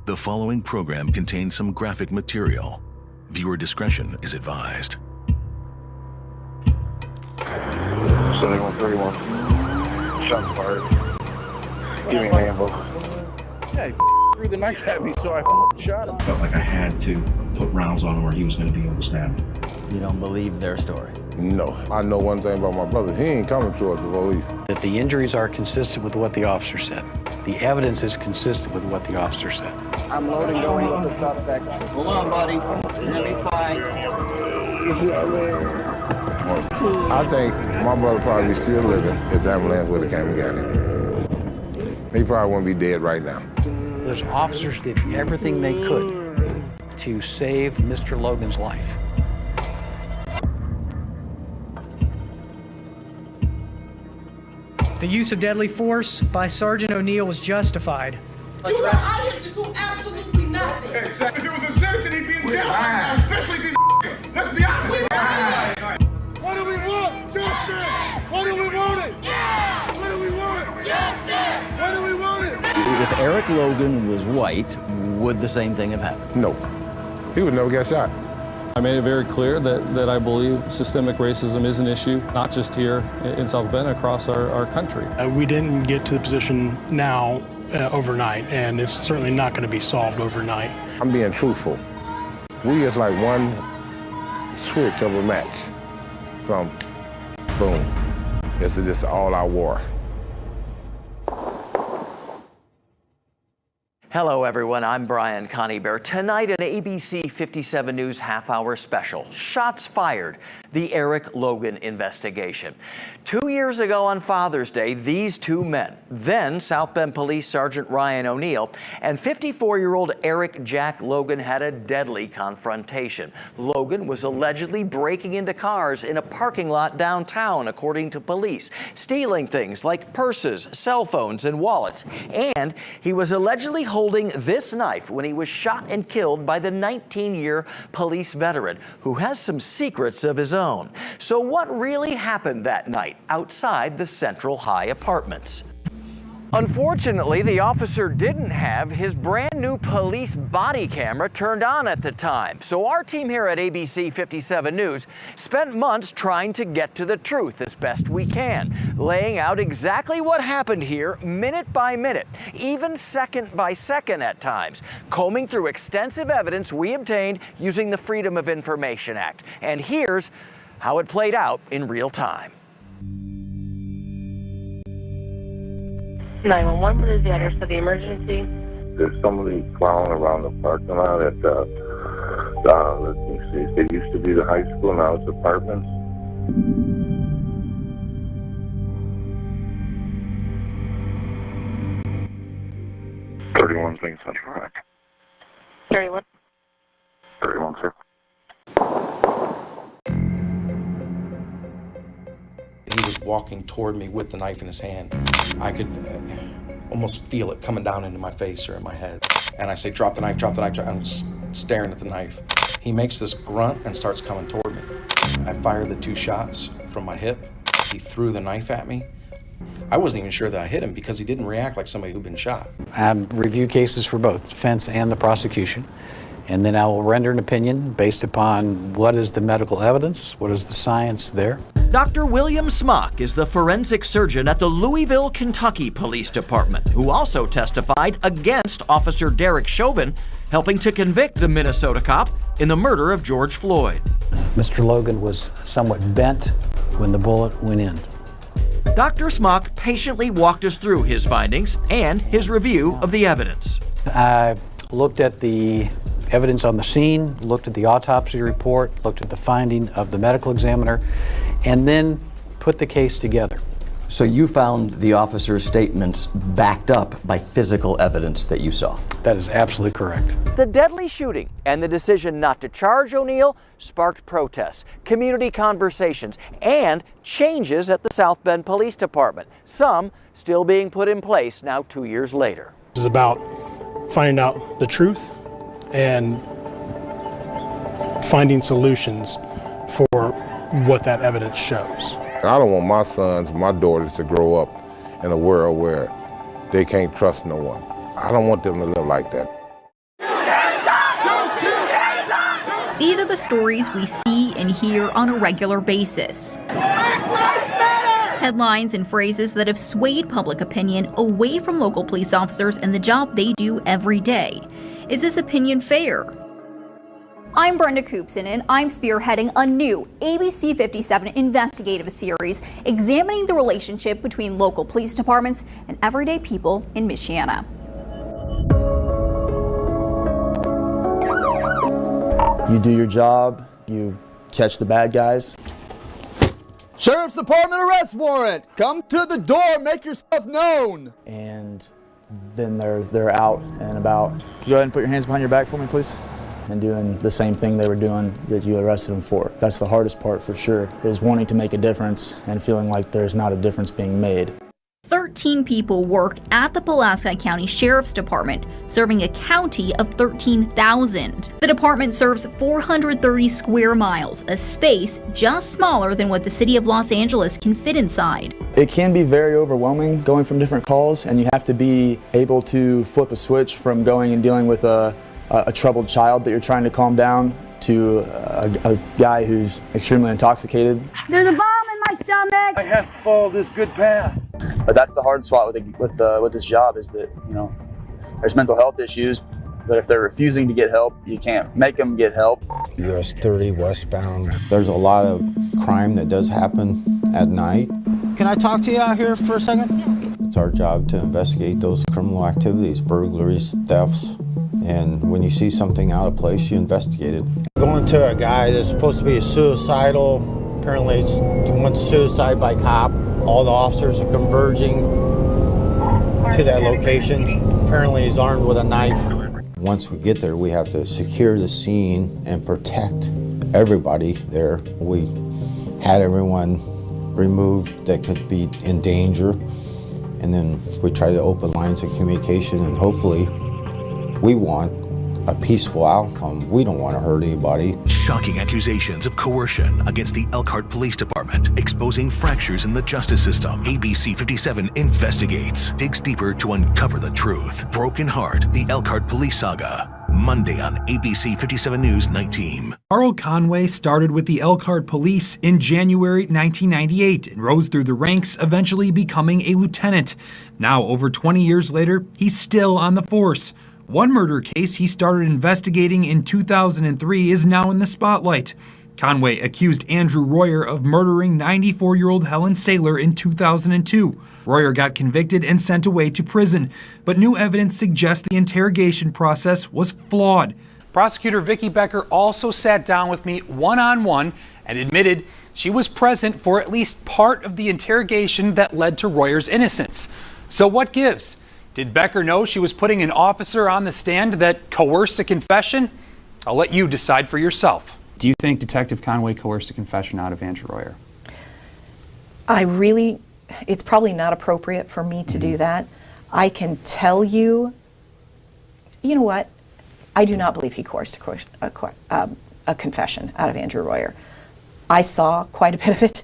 The following program contains some graphic material. Viewer discretion is advised. 7131. Shot fired. Give me an ammo. Yeah, he threw the knife at me, so I shot him. Felt like I had to put rounds on him or he was going to be able to stab me. You don't believe their story? No. I know one thing about my brother. He ain't coming towards the police. That the injuries are consistent with what the officer said. The evidence is consistent with what the officer said. I'm loading going with the suspect. Hold on, buddy. You're gonna be fine. I think my brother probably still living. His ambulance would have came and got him. He probably wouldn't be dead right now. Those officers did everything they could to save Mr. Logan's life. The use of deadly force by Sergeant O'Neill was justified. You were out here to do absolutely nothing. Exactly. If it was a citizen, he'd be in jail right now, especially these Let's be honest. What do we want? Justice! What do we want it? Yeah! What do we want? Justice! What do we want it? If Eric Logan was white, would the same thing have happened? No. He would never get shot. I made it very clear that I believe systemic racism is an issue, not just here in South Bend, across our country. We didn't get to the position now overnight, and it's certainly not going to be solved overnight. I'm being truthful. We just like one switch of a match from boom. This is just all our war. Hello everyone, I'm Brian Coneybear. Tonight an ABC57 News half-hour special, Shots Fired, the Eric Logan investigation. 2 years ago on Father's Day, these two men, then South Bend Police Sergeant Ryan O'Neill and 54-year-old Eric Jack Logan had a deadly confrontation. Logan was allegedly breaking into cars in a parking lot downtown, according to police, stealing things like purses, cell phones, and wallets. And he was allegedly holding this knife when he was shot and killed by the 19-year police veteran who has some secrets of his own. So what really happened that night outside the Central High apartments? Unfortunately, the officer didn't have his brand new police body camera turned on at the time. So our team here at ABC57 News spent months trying to get to the truth as best we can, laying out exactly what happened here minute by minute, even second by second at times, combing through extensive evidence we obtained using the Freedom of Information Act. And here's how it played out in real time. 911, what is the address of the emergency? There's somebody clowning around the parking lot at, let me see, it used to be the high school, now it's apartments. $31 things on track. 31. 31, sir. He was walking toward me with the knife in his hand. I could almost feel it coming down into my face or in my head. And I say, drop the knife, drop the knife. I'm staring at the knife. He makes this grunt and starts coming toward me. I fired the 2 shots from my hip. He threw the knife at me. I wasn't even sure that I hit him because he didn't react like somebody who'd been shot. I review cases for both defense and the prosecution. And then I will render an opinion based upon what is the medical evidence, what is the science there. Dr. William Smock is the forensic surgeon at the Louisville, Kentucky Police Department, who also testified against Officer Derek Chauvin, helping to convict the Minnesota cop in the murder of George Floyd. Mr. Logan was somewhat bent when the bullet went in. Dr. Smock patiently walked us through his findings and his review of the evidence. I looked at the evidence on the scene, looked at the autopsy report, looked at the finding of the medical examiner, and then put the case together. So you found the officer's statements backed up by physical evidence that you saw? That is absolutely correct. The deadly shooting and the decision not to charge O'Neill sparked protests, community conversations, and changes at the South Bend Police Department, some still being put in place now 2 years later. This is about finding out the truth and finding solutions for what that evidence shows. I don't want my sons, my daughters to grow up in a world where they can't trust no one. I don't want them to live like that. These are the stories we see and hear on a regular basis. Headlines and phrases that have swayed public opinion away from local police officers and the job they do every day. Is this opinion fair? I'm Brenda Coopson, and I'm spearheading a new ABC57 investigative series examining the relationship between local police departments and everyday people in Michiana. You do your job, you catch the bad guys. Sheriff's Department arrest warrant! Come to the door, make yourself known! And then they're out and about. Can you go ahead and put your hands behind your back for me, please? And doing the same thing they were doing that you arrested them for. That's the hardest part for sure, is wanting to make a difference and feeling like there's not a difference being made. 13 people work at the Pulaski County Sheriff's Department, serving a county of 13,000. The department serves 430 square miles, a space just smaller than what the city of Los Angeles can fit inside. It can be very overwhelming going from different calls, and you have to be able to flip a switch from going and dealing with a troubled child that you're trying to calm down to a guy who's extremely intoxicated. There's a bomb in my stomach. I have to follow this good path. But that's the hard spot with this job, is that, you know, there's mental health issues, but if they're refusing to get help, you can't make them get help. US 30 westbound. There's a lot of crime that does happen at night. Can I talk to you out here for a second? Yeah. It's our job to investigate those criminal activities, burglaries, thefts, and when you see something out of place, you investigate it. Going to a guy that's supposed to be suicidal, apparently it's went suicide by cop. All the officers are converging to that location. Apparently he's armed with a knife. Once we get there, we have to secure the scene and protect everybody there. We had everyone removed that could be in danger, and then we try to open lines of communication, and hopefully we want a peaceful outcome. We don't want to hurt anybody. Shocking accusations of coercion against the Elkhart Police Department, exposing fractures in the justice system. ABC57 investigates, digs deeper to uncover the truth. Broken Heart, the Elkhart Police Saga. Monday on ABC 57 News Night Team. Carl Conway started with the Elkhart Police in January 1998 and rose through the ranks, eventually becoming a lieutenant. Now, over 20 years later, he's still on the force. One murder case he started investigating in 2003 is now in the spotlight. Conway accused Andrew Royer of murdering 94-year-old Helen Saylor in 2002. Royer got convicted and sent away to prison, but new evidence suggests the interrogation process was flawed. Prosecutor Vicki Becker also sat down with me one-on-one and admitted she was present for at least part of the interrogation that led to Royer's innocence. So what gives? Did Becker know she was putting an officer on the stand that coerced a confession? I'll let you decide for yourself. Do you think Detective Conway coerced a confession out of Andrew Royer? It's probably not appropriate for me to do that. I can tell you, you know what? I do not believe he coerced a confession out of Andrew Royer. I saw quite a bit of it.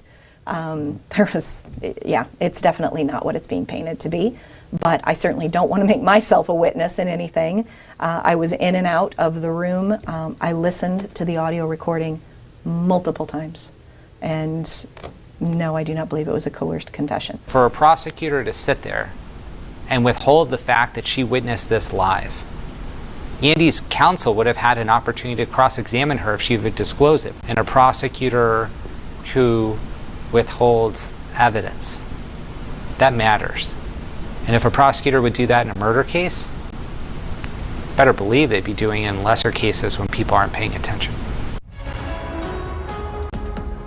It's definitely not what it's being painted to be. But I certainly don't want to make myself a witness in anything. I was in and out of the room. I listened to the audio recording multiple times. And no, I do not believe it was a coerced confession. For a prosecutor to sit there and withhold the fact that she witnessed this live, Andy's counsel would have had an opportunity to cross-examine her if she would disclose it. And a prosecutor who withholds evidence, that matters. And if a prosecutor would do that in a murder case, better believe they'd be doing it in lesser cases when people aren't paying attention.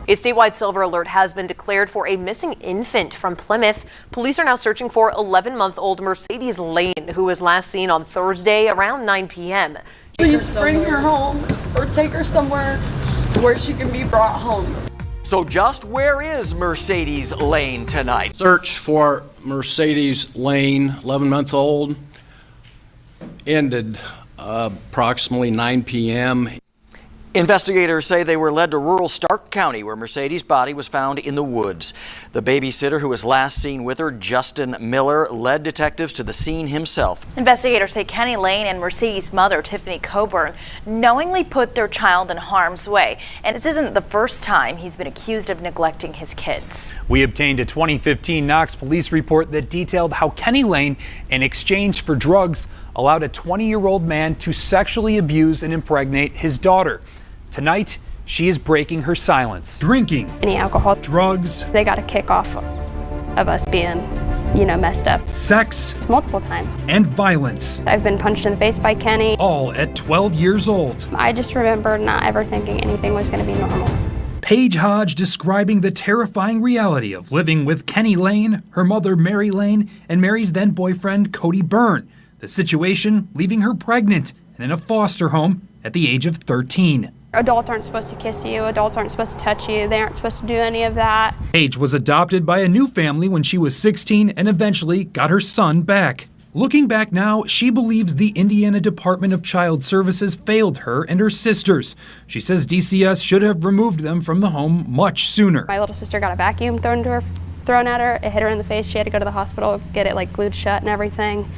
A statewide silver alert has been declared for a missing infant from Plymouth. Police are now searching for 11-month-old Mercedes Lane, who was last seen on Thursday around 9 p.m. Please bring her home or take her somewhere where she can be brought home. So just where is Mercedes Lane tonight? Search for Mercedes Lane, 11-month-old, ended approximately 9 p.m. Investigators say they were led to rural Stark County, where Mercedes' body was found in the woods. The babysitter who was last seen with her, Justin Miller, led detectives to the scene himself. Investigators say Kenny Lane and Mercedes' mother, Tiffany Coburn, knowingly put their child in harm's way. And this isn't the first time he's been accused of neglecting his kids. We obtained a 2015 Knox police report that detailed how Kenny Lane, in exchange for drugs, allowed a 20-year-old man to sexually abuse and impregnate his daughter. Tonight, she is breaking her silence. Drinking, any alcohol, drugs, they got a kick off of us being, messed up. Sex, multiple times, and violence. I've been punched in the face by Kenny. All at 12 years old. I just remember not ever thinking anything was going to be normal. Paige Hodge describing the terrifying reality of living with Kenny Lane, her mother Mary Lane, and Mary's then boyfriend Cody Byrne. The situation leaving her pregnant and in a foster home at the age of 13. Adults aren't supposed to kiss you. Adults aren't supposed to touch you. They aren't supposed to do any of that. Paige was adopted by a new family when she was 16 and eventually got her son back. Looking back now, she believes the Indiana Department of Child Services failed her and her sisters. She says DCS should have removed them from the home much sooner. My little sister got a vacuum thrown at her. It hit her in the face. She had to go to the hospital, get it glued shut and everything.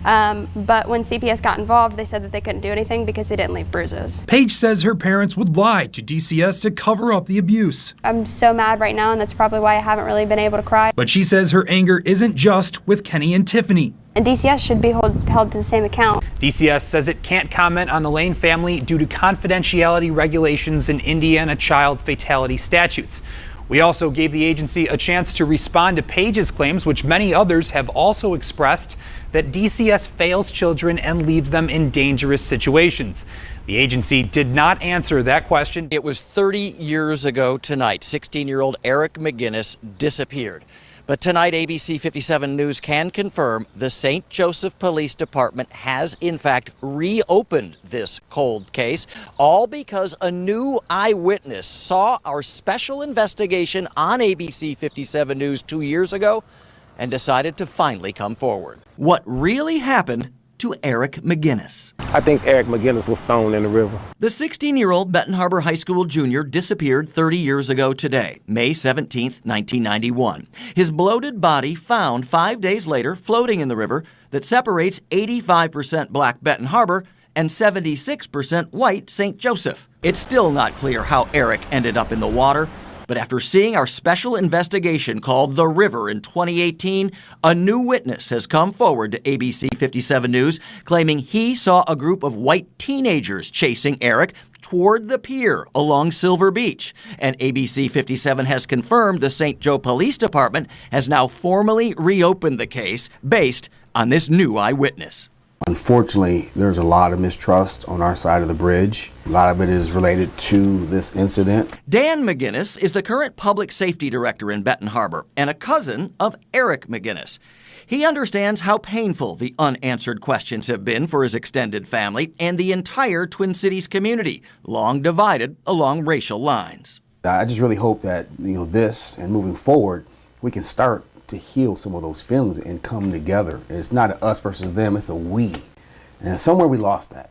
But when CPS got involved, they said that they couldn't do anything because they didn't leave bruises. Paige says her parents would lie to DCS to cover up the abuse. I'm so mad right now, and that's probably why I haven't really been able to cry. But she says her anger isn't just with Kenny and Tiffany. And DCS should be held to the same account. DCS says it can't comment on the Lane family due to confidentiality regulations in Indiana child fatality statutes. We also gave the agency a chance to respond to Paige's claims, which many others have also expressed, that DCS fails children and leaves them in dangerous situations. The agency did not answer that question. It was 30 years ago tonight, 16-year-old Eric McGinnis disappeared. But tonight, ABC57 News can confirm the St. Joseph Police Department has, in fact, reopened this cold case, all because a new eyewitness saw our special investigation on ABC57 News 2 years ago and decided to finally come forward. What really happened to Eric McGinnis? I think Eric McGinnis was thrown in the river. The 16-year-old Benton Harbor High School junior disappeared 30 years ago today, May 17, 1991. His bloated body found 5 days later floating in the river that separates 85% black Benton Harbor and 76% white St. Joseph. It's still not clear how Eric ended up in the water, but after seeing our special investigation called The River in 2018, a new witness has come forward to ABC57 News claiming he saw a group of white teenagers chasing Eric toward the pier along Silver Beach. And ABC57 has confirmed the St. Joe Police Department has now formally reopened the case based on this new eyewitness. Unfortunately, there's a lot of mistrust on our side of the bridge. A lot of it is related to this incident. Dan McGinnis is the current public safety director in Benton Harbor and a cousin of Eric McGinnis. He understands how painful the unanswered questions have been for his extended family and the entire Twin Cities community, long divided along racial lines. I just really hope that, this and moving forward, we can start to heal some of those feelings and come together. And it's not a us versus them, it's a we. And somewhere we lost that.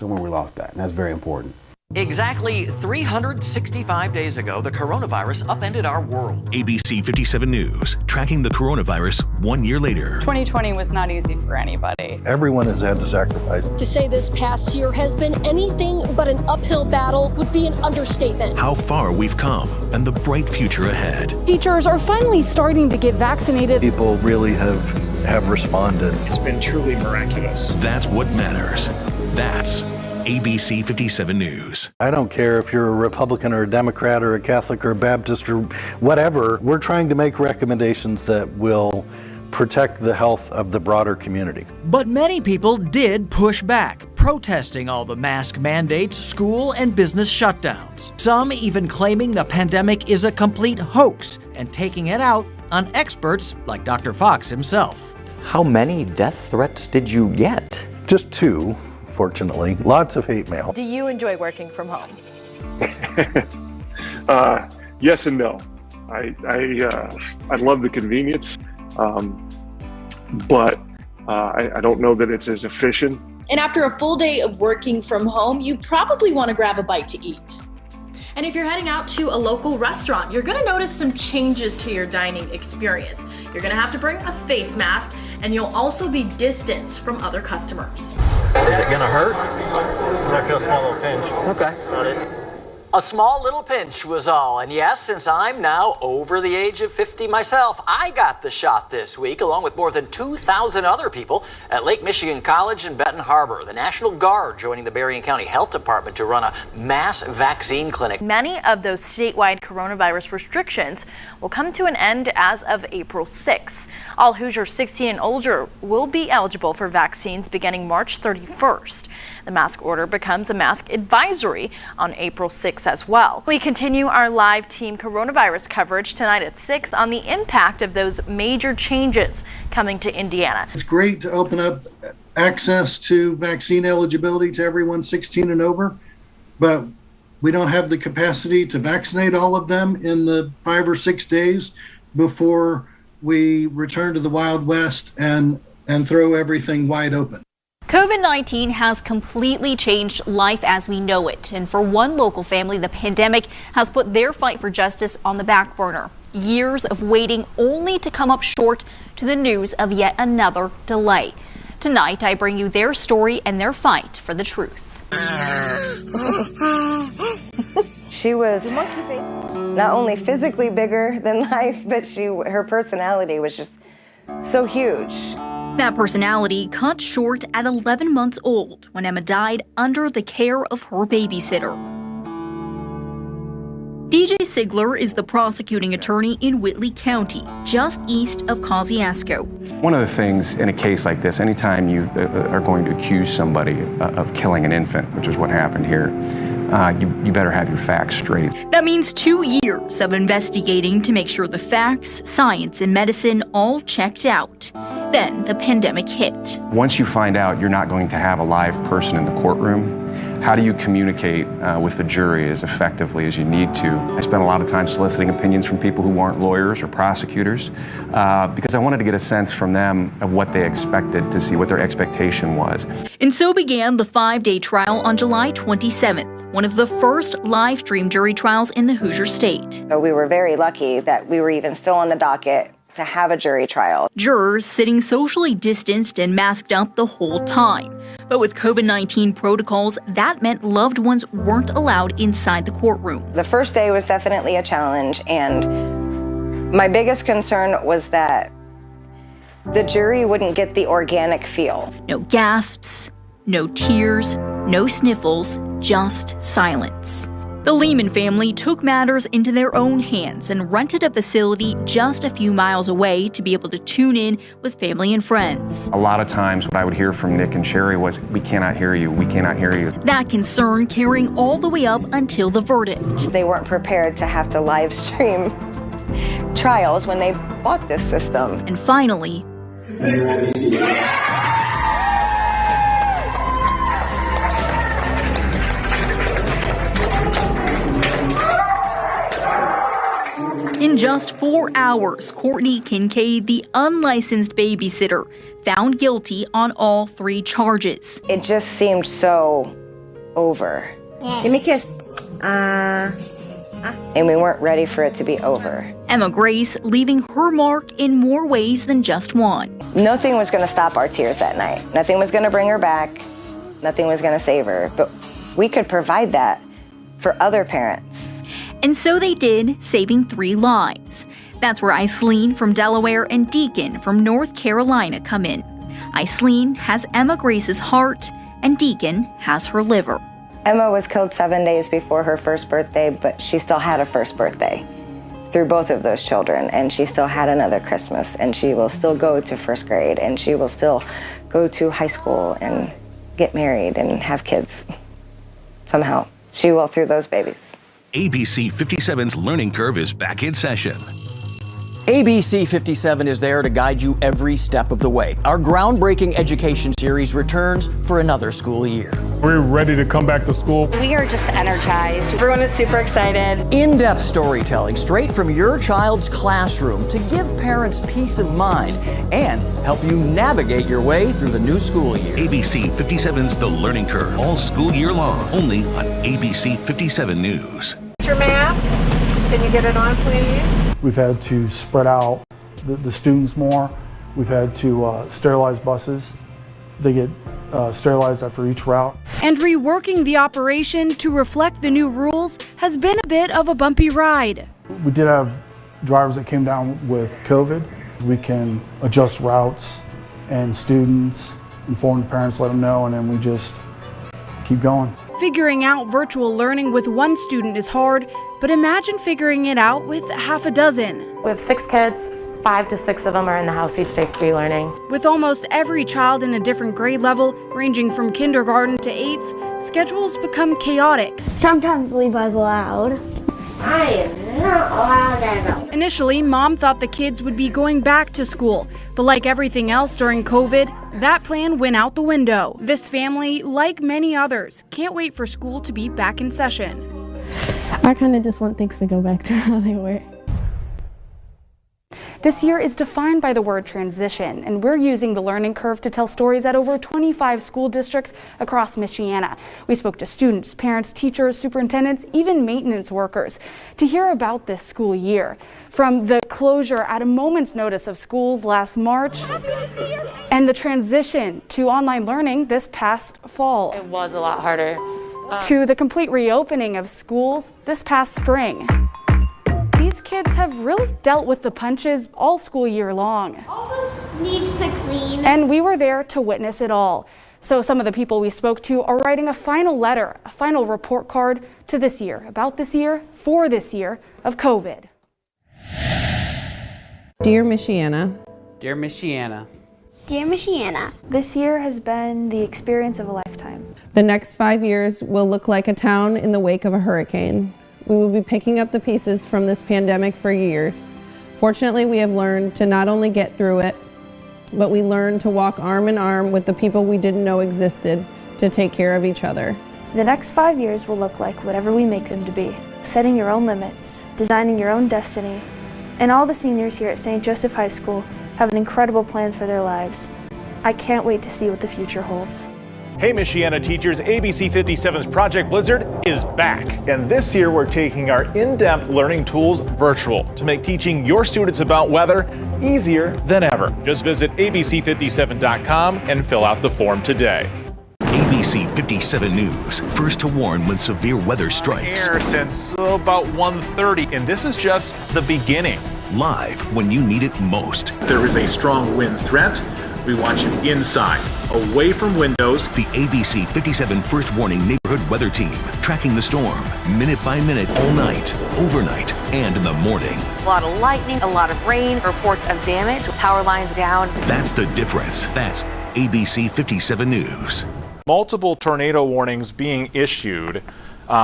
And that's very important. Exactly 365 days ago, the coronavirus upended our world. ABC57 News, tracking the coronavirus 1 year later. 2020 was not easy for anybody. Everyone has had to sacrifice. To say this past year has been anything but an uphill battle would be an understatement. How far we've come and the bright future ahead. Teachers are finally starting to get vaccinated. People really have responded. It's been truly miraculous. That's what matters. That's ABC57 News. I don't care if you're a Republican or a Democrat or a Catholic or a Baptist or whatever. We're trying to make recommendations that will protect the health of the broader community. But many people did push back, protesting all the mask mandates, school and business shutdowns. Some even claiming the pandemic is a complete hoax and taking it out on experts like Dr. Fox himself. How many death threats did you get? Just 2. Fortunately, lots of hate mail. Do you enjoy working from home? Yes and no. I love the convenience, but I don't know that it's as efficient And after a full day of working from home, you probably want to grab a bite to eat. And if you're heading out to a local restaurant, you're gonna notice some changes to your dining experience. You're gonna have to bring a face mask, and you'll also be distanced from other customers. Is it gonna hurt? I feel a small little pinch. Okay. About it. A small little pinch was all. And yes, since I'm now over the age of 50 myself, I got the shot this week, along with more than 2,000 other people at Lake Michigan College in Benton Harbor. The National Guard joining the Berrien County Health Department to run a mass vaccine clinic. Many of those statewide coronavirus restrictions will come to an end as of April 6th. All Hoosiers 16 and older will be eligible for vaccines beginning March 31st. The mask order becomes a mask advisory on April 6th as well. We continue our live team coronavirus coverage tonight at 6 on the impact of those major changes coming to Indiana. It's great to open up access to vaccine eligibility to everyone 16 and over, but we don't have the capacity to vaccinate all of them in the 5 or 6 days before we return to the Wild West and throw everything wide open. COVID-19 has completely changed life as we know it. And for one local family, the pandemic has put their fight for justice on the back burner. Years of waiting only to come up short to the news of yet another delay. Tonight, I bring you their story and their fight for the truth. She was not only physically bigger than life, but her personality was just so huge. That personality cut short at 11 months old when Emma died under the care of her babysitter. DJ Sigler is the prosecuting attorney in Whitley County, just east of Kosciuszko. One of the things in a case like this, anytime you are going to accuse somebody of killing an infant, which is what happened here, you better have your facts straight. That means 2 years of investigating to make sure the facts, science, and medicine all checked out. Then the pandemic hit. Once you find out you're not going to have a live person in the courtroom, how do you communicate with the jury as effectively as you need to? I spent a lot of time soliciting opinions from people who aren't lawyers or prosecutors because I wanted to get a sense from them of what they expected, to see what their expectation was. And so began the 5-day trial on July 27th, one of the first live stream jury trials in the Hoosier State. So we were very lucky that we were even still on the docket to have a jury trial. Jurors sitting socially distanced and masked up the whole time. But with COVID-19 protocols, that meant loved ones weren't allowed inside the courtroom. The first day was definitely a challenge, and my biggest concern was that the jury wouldn't get the organic feel. No gasps, no tears, no sniffles, just silence. The Lehman family took matters into their own hands and rented a facility just a few miles away to be able to tune in with family and friends. A lot of times what I would hear from Nick and Sherry was, "We cannot hear you, we cannot hear you." That concern carrying all the way up until the verdict. They weren't prepared to have to live stream trials when they bought this system. And finally, in just 4 hours, Courtney Kincaid, the unlicensed babysitter, found guilty on all 3 charges. It just seemed so over. Give me a kiss. And we weren't ready for it to be over. Emma Grace leaving her mark in more ways than just one. Nothing was going to stop our tears that night. Nothing was going to bring her back. Nothing was going to save her. But we could provide that for other parents. And so they did, saving 3 lives. That's where Aislene from Delaware and Deacon from North Carolina come in. Aislene has Emma Grace's heart, and Deacon has her liver. Emma was killed 7 days before her first birthday, but she still had a first birthday through both of those children, and she still had another Christmas, and she will still go to first grade, and she will still go to high school and get married and have kids. Somehow, she will through those babies. ABC57's Learning Curve is back in session. ABC57 is there to guide you every step of the way. Our groundbreaking education series returns for another school year. We're ready to come back to school. We are just energized. Everyone is super excited. In-depth storytelling straight from your child's classroom to give parents peace of mind and help you navigate your way through the new school year. ABC 57's The Learning Curve, all school year long, only on ABC 57 News. Your mask. Can you get it on, please? We've had to spread out the students more. We've had to sterilize buses. They get sterilized after each route. And reworking the operation to reflect the new rules has been a bit of a bumpy ride. We did have drivers that came down with COVID. We can adjust routes and students, inform the parents, let them know, and then we just keep going. Figuring out virtual learning with one student is hard, but imagine figuring it out with half a dozen. We have 6 kids, 5 to 6 of them are in the house each day free learning. With almost every child in a different grade level, ranging from kindergarten to 8th, schedules become chaotic. Sometimes Levi's loud. I am not allowed ever. Initially, Mom thought the kids would be going back to school, but like everything else during COVID, that plan went out the window. This family, like many others, can't wait for school to be back in session. I kind of just want things to go back to how they were. This year is defined by the word transition, and we're using the learning curve to tell stories at over 25 school districts across Michiana. We spoke to students, parents, teachers, superintendents, even maintenance workers to hear about this school year. From the closure at a moment's notice of schools last March and the transition to online learning this past fall. It was a lot harder. To the complete reopening of schools this past spring. These kids have really dealt with the punches all school year long. All this needs to clean. And we were there to witness it all. So some of the people we spoke to are writing a final letter, a final report card to this year, about this year, for this year of COVID. Dear Michiana. Dear Michiana. Dear Michiana. This year has been the experience of a lifetime. The next 5 years will look like a town in the wake of a hurricane. We will be picking up the pieces from this pandemic for years. Fortunately, we have learned to not only get through it, but we learned to walk arm in arm with the people we didn't know existed to take care of each other. The next 5 years will look like whatever we make them to be. Setting your own limits, designing your own destiny, and all the seniors here at St. Joseph High School have an incredible plan for their lives. I can't wait to see what the future holds. Hey Michiana teachers, ABC57's Project Blizzard is back. And this year we're taking our in-depth learning tools virtual to make teaching your students about weather easier than ever. Just visit abc57.com and fill out the form today. ABC 57 News, first to warn when severe weather strikes. Here since about 1:30, and this is just the beginning. Live when you need it most. There is a strong wind threat. We want you inside, away from windows. The ABC 57 First Warning Neighborhood Weather Team, tracking the storm, minute by minute, all night, overnight, and in the morning. A lot of lightning, a lot of rain, reports of damage, power lines down. That's the difference. That's ABC 57 News. Multiple tornado warnings being issued.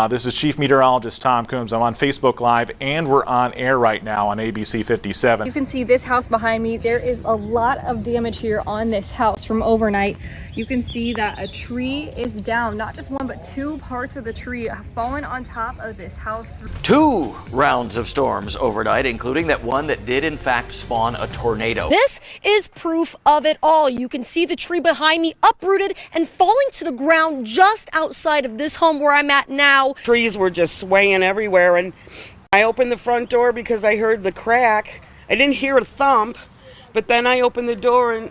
This is Chief Meteorologist Tom Coombs. I'm on Facebook Live and we're on air right now on ABC 57. You can see this house behind me. There is a lot of damage here on this house from overnight. You can see that a tree is down. Not just one, but 2 parts of the tree have fallen on top of this house. 2 rounds of storms overnight, including that one that did in fact spawn a tornado. This is proof of it all. You can see the tree behind me uprooted and falling to the ground just outside of this home where I'm at now. Trees were just swaying everywhere, and I opened the front door because I heard the crack. I didn't hear a thump, but then I opened the door and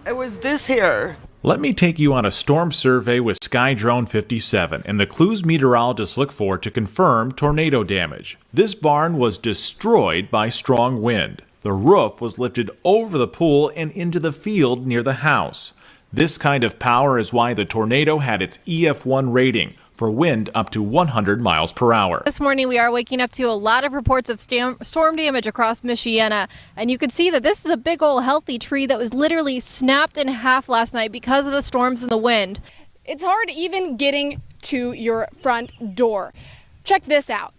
it was this here. Let me take you on a storm survey with Skydrone 57 and the clues meteorologists look for to confirm tornado damage. This barn was destroyed by strong wind. The roof was lifted over the pool and into the field near the house. This kind of power is why the tornado had its EF1 rating, for wind up to 100 miles per hour. This morning we are waking up to a lot of reports of storm damage across Michiana, and you can see that this is a big old healthy tree that was literally snapped in half last night because of the storms and the wind. It's hard even getting to your front door. Check this out.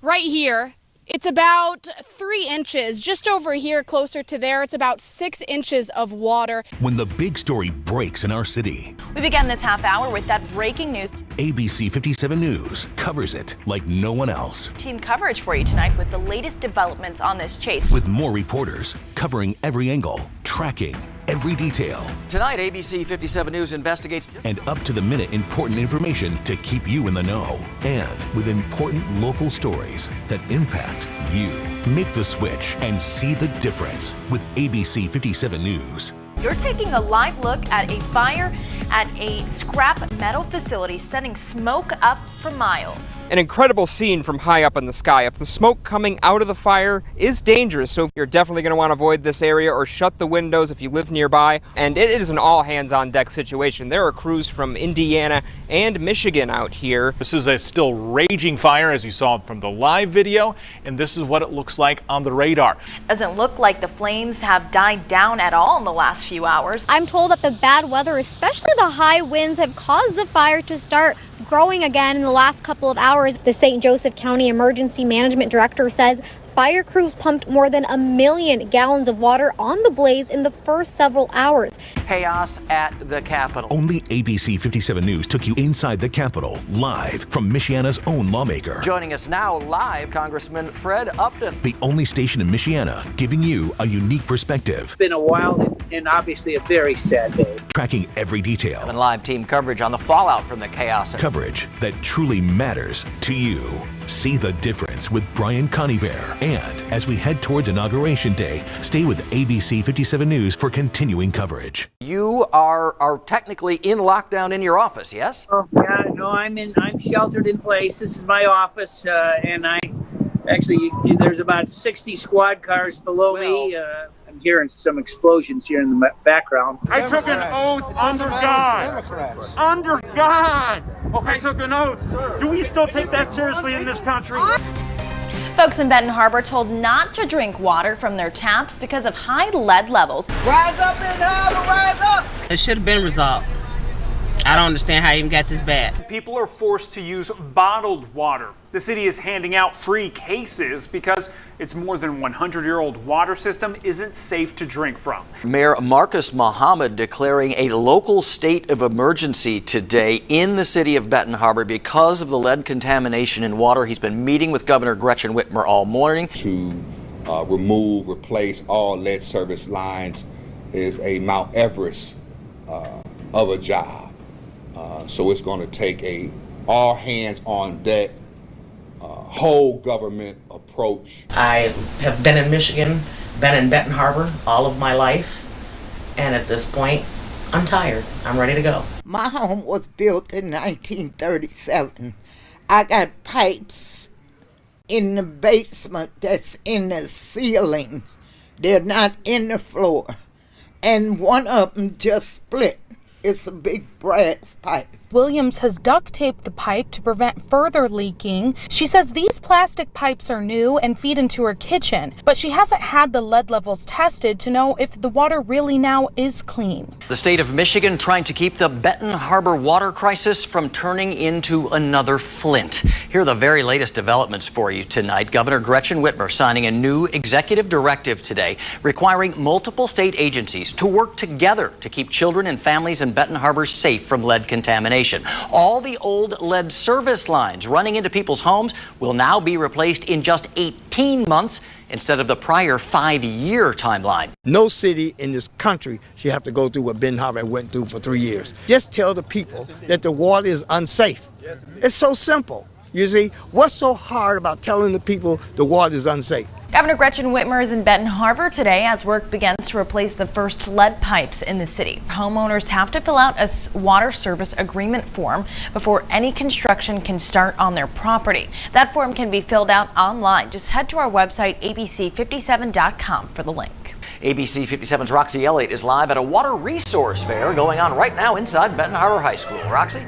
Right here It's about 3 inches. Just over here, closer to there, it's about 6 inches of water. When the big story breaks in our city, We began this half hour with that breaking news. ABC57 News covers it like no one else. Team coverage for you tonight with the latest developments on this chase. With more reporters covering every angle, tracking every detail, Tonight, ABC 57 News investigates and up-to-the-minute important information to keep you in the know. And with important local stories that impact you. Make the switch and see the difference with ABC 57 News. You're taking a live look at a fire at a scrap metal facility, sending smoke up for miles. An incredible scene from high up in the sky. If the smoke coming out of the fire is dangerous, so you're definitely going to want to avoid this area or shut the windows if you live nearby. And it is an all hands on deck situation. There are crews from Indiana and Michigan out here. This is a still raging fire, as you saw from the live video, and this is what it looks like on the radar. Doesn't look like the flames have died down at all in the last few hours. I'm told that the bad weather, especially the high winds, have caused the fire to start growing again in the last couple of hours. The St. Joseph County Emergency Management Director says fire crews pumped more than 1 million gallons of water on the blaze in the first several hours. chaos at the Capitol. Only ABC 57 News took you inside the Capitol, live from Michiana's own lawmaker. Joining us now live, Congressman Fred Upton. The only station in Michiana giving you a unique perspective. It's been a wild and obviously a very sad day. Tracking every detail. And live team coverage on the fallout from the chaos. Coverage that truly matters to you. See the difference with Brian Conybeare. And as we head towards Inauguration Day, stay with ABC 57 News for continuing coverage. You are technically in lockdown in your office, yes? Oh, yeah, no, I'm sheltered in place. This is my office, and there's about 60 squad cars below me. I'm hearing some explosions here in the background. I took an oath under God. Democrats. Under God. Okay, I took an oath. Do we still take that seriously in this country? Folks in Benton Harbor told not to drink water from their taps because of high lead levels. Rise up, Benton Harbor, rise up! It should have been resolved. I don't understand how it even got this bad. People are forced to use bottled water. The city is handing out free cases because its more than 100-year-old water system isn't safe to drink from. Mayor Marcus Muhammad declaring a local state of emergency today in the city of Benton Harbor because of the lead contamination in water. He's been meeting with Governor Gretchen Whitmer all morning. To replace all lead service lines is a Mount Everest of a job. So it's going to take a all hands on deck, whole government approach. I have been in Michigan, been in Benton Harbor all of my life, and at this point, I'm tired. I'm ready to go. My home was built in 1937. I got pipes in the basement that's in the ceiling. They're not in the floor. And one of them just split. It's a big brass pipe. Williams has duct taped the pipe to prevent further leaking. She says these plastic pipes are new and feed into her kitchen, but she hasn't had the lead levels tested to know if the water really now is clean. The state of Michigan trying to keep the Benton Harbor water crisis from turning into another Flint. Here are the very latest developments for you tonight. Governor Gretchen Whitmer signing a new executive directive today requiring multiple state agencies to work together to keep children and families in Benton Harbor safe from lead contamination. All the old lead service lines running into people's homes will now be replaced in just 18 months instead of the prior 5-year timeline. No city in this country should have to go through what Benton Harbor went through for 3 years. Just tell the people that the water is unsafe. It's so simple. You see, what's so hard about telling the people the water is unsafe? Governor Gretchen Whitmer is in Benton Harbor today as work begins to replace the first lead pipes in the city. Homeowners have to fill out a water service agreement form before any construction can start on their property. That form can be filled out online. Just head to our website, abc57.com, for the link. ABC 57's Roxy Elliott is live at a water resource fair going on right now inside Benton Harbor High School. Roxy?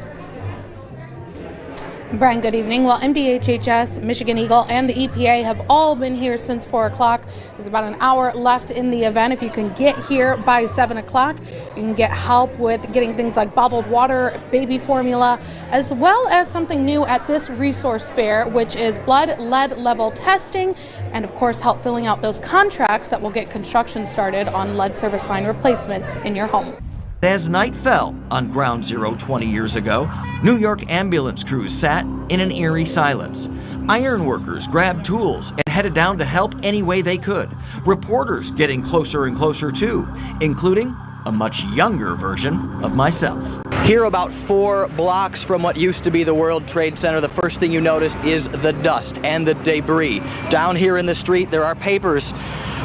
Brian, good evening. Well, MDHHS, Michigan Eagle, and the EPA have all been here since 4 o'clock. There's about an hour left in the event. If you can get here by 7 o'clock, you can get help with getting things like bottled water, baby formula, as well as something new at this resource fair, which is blood lead level testing, and of course help filling out those contracts that will get construction started on lead service line replacements in your home. As night fell on Ground Zero 20 years ago, New York ambulance crews sat in an eerie silence. Iron workers grabbed tools and headed down to help any way they could. Reporters getting closer and closer too, including a much younger version of myself. Here, about 4 blocks from what used to be the World Trade Center, the first thing you notice is the dust and the debris. Down here in the street, there are papers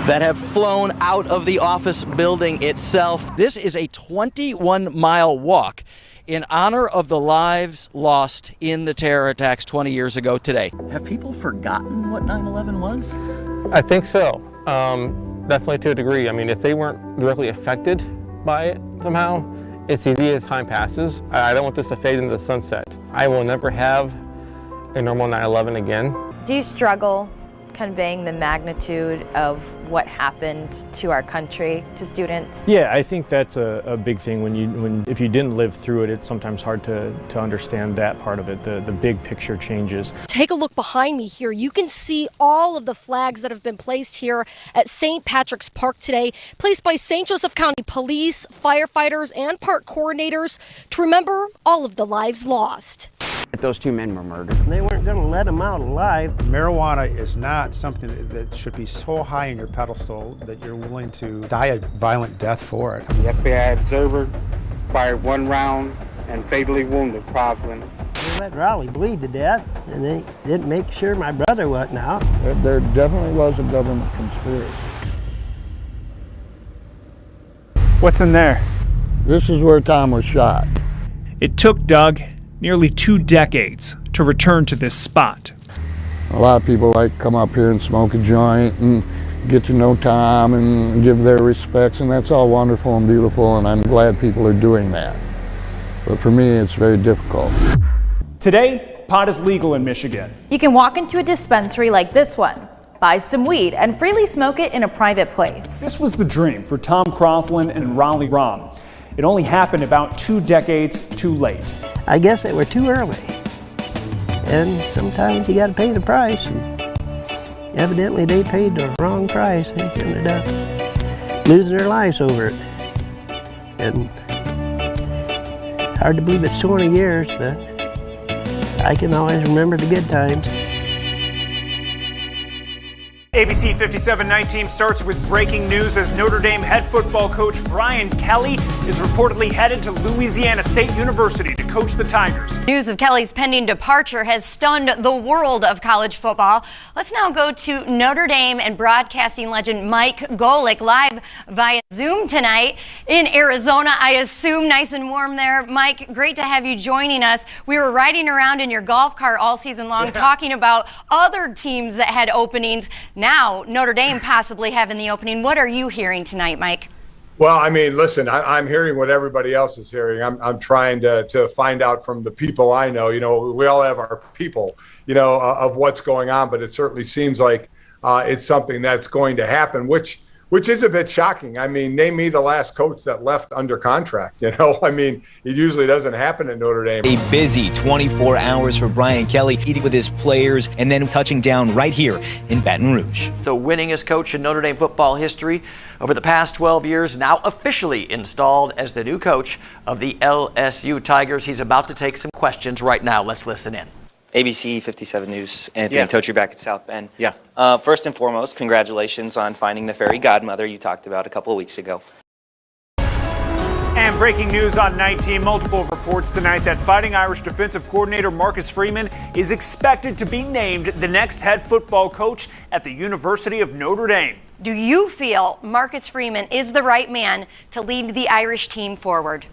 that have flown out of the office building itself. This is a 21-mile walk in honor of the lives lost in the terror attacks 20 years ago today. Have people forgotten what 9/11 was? I think so. Definitely to a degree. I mean, if they weren't directly affected by it somehow, it's easy as time passes. I don't want this to fade into the sunset. I will never have a normal 9/11 again. Do you struggle conveying the magnitude of what happened to our country to students? Yeah, I think that's a big thing. If you didn't live through it, it's sometimes hard to understand that part of it, the big picture changes. Take a look behind me here. You can see all of the flags that have been placed here at St. Patrick's Park today, placed by St. Joseph County Police, firefighters, and park coordinators to remember all of the lives lost. Those 2 men were murdered. They weren't going to let them out alive. Marijuana is not something that should be so high in your pedestal that you're willing to die a violent death for it. The FBI observer fired 1 round and fatally wounded Crosland. They let Raleigh bleed to death, and they didn't make sure my brother wasn't out. There definitely was a government conspiracy. What's in there? This is where Tom was shot. It took Doug nearly 2 decades to return to this spot. A lot of people like come up here and smoke a joint and get to know Tom and give their respects, and that's all wonderful and beautiful, and I'm glad people are doing that. But for me, it's very difficult. Today, pot is legal in Michigan. You can walk into a dispensary like this one, buy some weed, and freely smoke it in a private place. This was the dream for Tom Crosland and Raleigh Rom. It only happened about 2 decades too late. I guess they were too early. And sometimes you got to pay the price. And evidently they paid the wrong price. They ended up losing their lives over it. And hard to believe it's 20 years, but I can always remember the good times. ABC57 Night Team starts with breaking news as Notre Dame head football coach Brian Kelly is reportedly headed to Louisiana State University to coach the Tigers. News of Kelly's pending departure has stunned the world of college football. Let's now go to Notre Dame and broadcasting legend Mike Golick live via Zoom tonight in Arizona. I assume nice and warm there. Mike, great to have you joining us. We were riding around in your golf cart all season long talking about other teams that had openings. Now, Notre Dame possibly having the opening. What are you hearing tonight, Mike? Well, I mean, listen, I'm hearing what everybody else is hearing. I'm trying to find out from the people I know. You know, we all have our people, you know, of what's going on, but it certainly seems like it's something that's going to happen, which is a bit shocking. I mean, name me the last coach that left under contract, you know? I mean, it usually doesn't happen at Notre Dame. A busy 24 hours for Brian Kelly, eating with his players and then touching down right here in Baton Rouge. The winningest coach in Notre Dame football history over the past 12 years, now officially installed as the new coach of the LSU Tigers. He's about to take some questions right now. Let's listen in. ABC57 News, Anthony Toad, you're back at South Bend. Yeah. First and foremost, congratulations on finding the fairy godmother you talked about a couple of weeks ago. And breaking news on Night Team, multiple reports tonight that Fighting Irish defensive coordinator Marcus Freeman is expected to be named the next head football coach at the University of Notre Dame. Do you feel Marcus Freeman is the right man to lead the Irish team forward?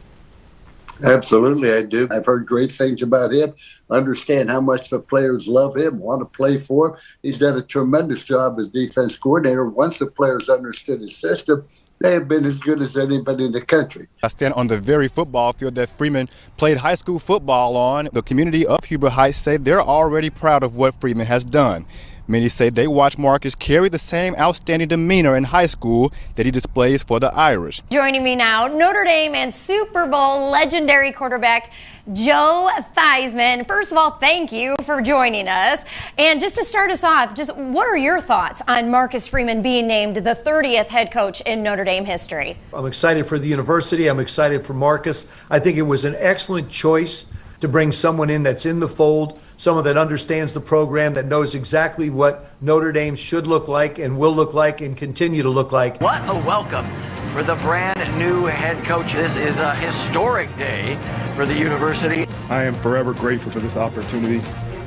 Absolutely, I do. I've heard great things about him, understand how much the players love him, want to play for him. He's done a tremendous job as defense coordinator. Once the players understood his system, They have been as good as anybody in the country. I stand on the very football field that Freeman played high school football on. The community of Huber Heights say they're already proud of what Freeman has done. Many say they watch Marcus carry the same outstanding demeanor in high school that he displays for the Irish. Joining me now, Notre Dame and Super Bowl legendary quarterback Joe Theismann. First of all, thank you for joining us. And just to start us off, just what are your thoughts on Marcus Freeman being named the 30th head coach in Notre Dame history? I'm excited for the university. I'm excited for Marcus. I think it was an excellent choice to bring someone in that's in the fold, someone that understands the program, that knows exactly what Notre Dame should look like and will look like and continue to look like. What a welcome for the brand new head coach. This is a historic day for the university. I am forever grateful for this opportunity.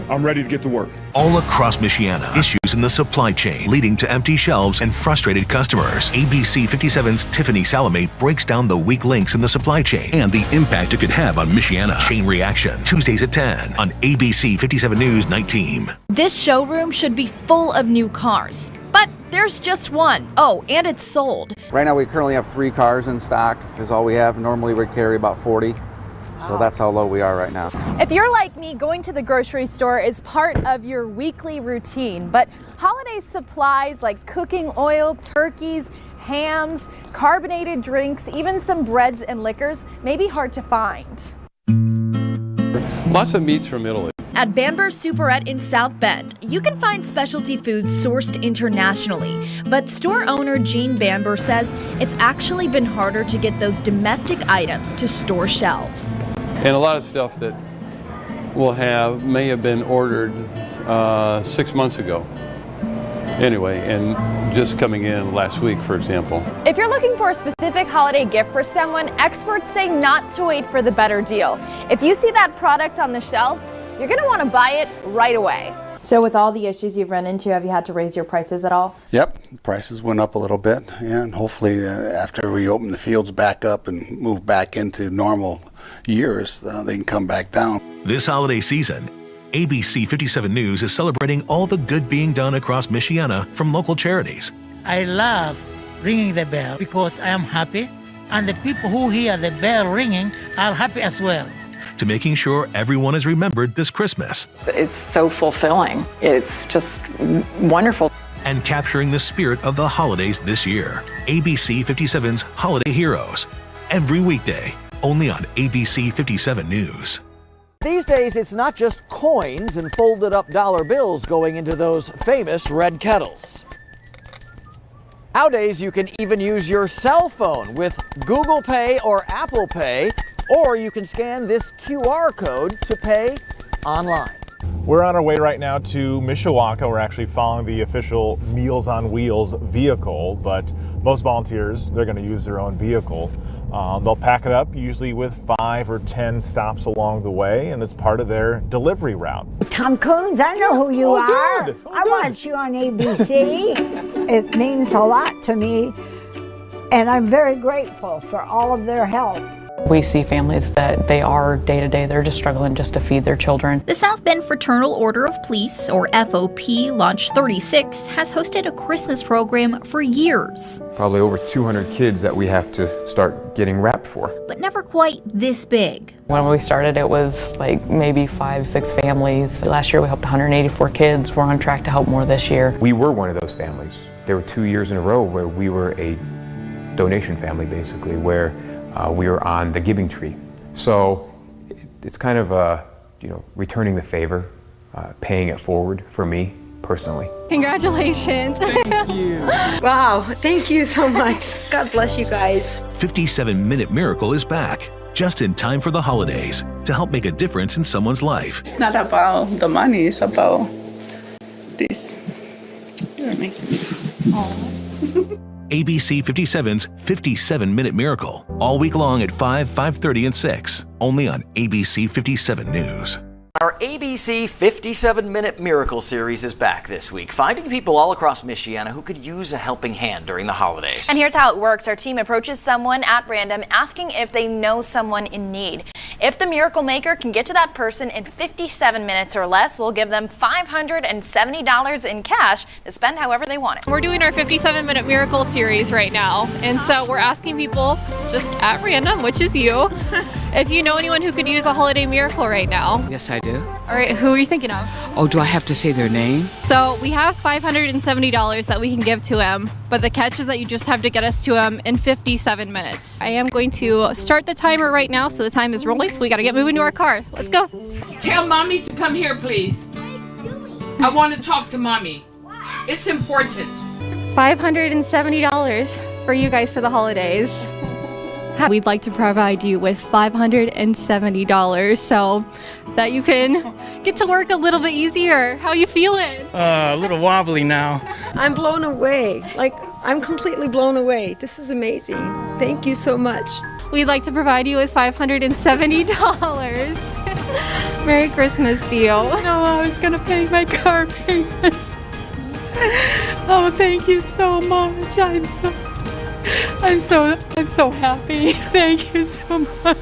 I'm ready to get to work. All across Michiana, issues in the supply chain leading to empty shelves and frustrated customers. ABC57's Tiffany Salame breaks down the weak links in the supply chain and the impact it could have on Michiana. Chain Reaction, Tuesdays at 10 on ABC57 News Night Team. This showroom should be full of new cars, but there's just one. Oh, and it's sold. Right now we currently have 3 cars in stock is all we have. Normally we carry about 40. So that's how low we are right now. If you're like me, going to the grocery store is part of your weekly routine, but holiday supplies like cooking oil, turkeys, hams, carbonated drinks, even some breads and liquors may be hard to find. Lots of meats from Italy. At Bamber's Superette in South Bend, you can find specialty foods sourced internationally, but store owner Gene Bamber says it's actually been harder to get those domestic items to store shelves. And a lot of stuff that we'll have may have been ordered 6 months ago. Anyway, and just coming in last week, for example. If you're looking for a specific holiday gift for someone, experts say not to wait for the better deal. If you see that product on the shelves, you're going to want to buy it right away. So with all the issues you've run into, have you had to raise your prices at all? Yep, prices went up a little bit, yeah, and hopefully after we open the fields back up and move back into normal years, they can come back down. This holiday season, ABC57 News is celebrating all the good being done across Michiana from local charities. I love ringing the bell because I am happy, and the people who hear the bell ringing are happy as well. To making sure everyone is remembered this Christmas. It's so fulfilling. It's just wonderful. And capturing the spirit of the holidays this year. ABC57's Holiday Heroes. Every weekday, only on ABC57 News. These days, it's not just coins and folded up dollar bills going into those famous red kettles. Nowadays, you can even use your cell phone with Google Pay or Apple Pay, or you can scan this QR code to pay online. We're on our way right now to Mishawaka. We're actually following the official Meals on Wheels vehicle, but most volunteers, they're going to use their own vehicle. They'll pack it up usually with 5 or 10 stops along the way, and it's part of their delivery route. Tom Coons, I know who you are. Good. I watch you on ABC. It means a lot to me, and I'm very grateful for all of their help. We see families that they are day to day, they're just struggling just to feed their children. The South Bend Fraternal Order of Police, or FOP, Launch 36, has hosted a Christmas program for years. Probably over 200 kids that we have to start getting wrapped for. But never quite this big. When we started, it was like maybe 5-6 families. Last year we helped 184 kids. We're on track to help more this year. We were one of those families. There were 2 years in a row where we were a donation family, basically, where we were on the giving tree. So it's kind of returning the favor, paying it forward for me personally. Congratulations. Thank you. Wow, thank you so much. God bless you guys. 57-Minute Miracle is back, just in time for the holidays, to help make a difference in someone's life. It's not about the money, it's about this. You're amazing. ABC 57's 57-Minute Miracle, all week long at 5, 5:30, and 6, only on ABC 57 News. Our ABC 57-minute miracle series is back this week, finding people all across Michiana who could use a helping hand during the holidays. And here's how it works. Our team approaches someone at random asking if they know someone in need. If the miracle maker can get to that person in 57 minutes or less, we'll give them $570 in cash to spend however they want it. We're doing our 57-minute miracle series right now, and so we're asking people just at random, which is you, if you know anyone who could use a holiday miracle right now. Yes, I do. All right, who are you thinking of? Oh, do I have to say their name? So we have $570 that we can give to him, but the catch is that you just have to get us to him in 57 minutes. I am going to start the timer right now, so the time is rolling, so we gotta get moving to our car. Let's go. Tell mommy to come here, please. I want to talk to mommy. It's important. $570 for you guys for the holidays. We'd like to provide you with $570 so that you can get to work a little bit easier. How you feeling? A little wobbly now. I'm blown away. I'm completely blown away. This is amazing. Thank you so much. We'd like to provide you with $570. Merry Christmas to you. No, I was gonna pay my car payment. Oh, thank you so much. I'm so happy. Thank you so much.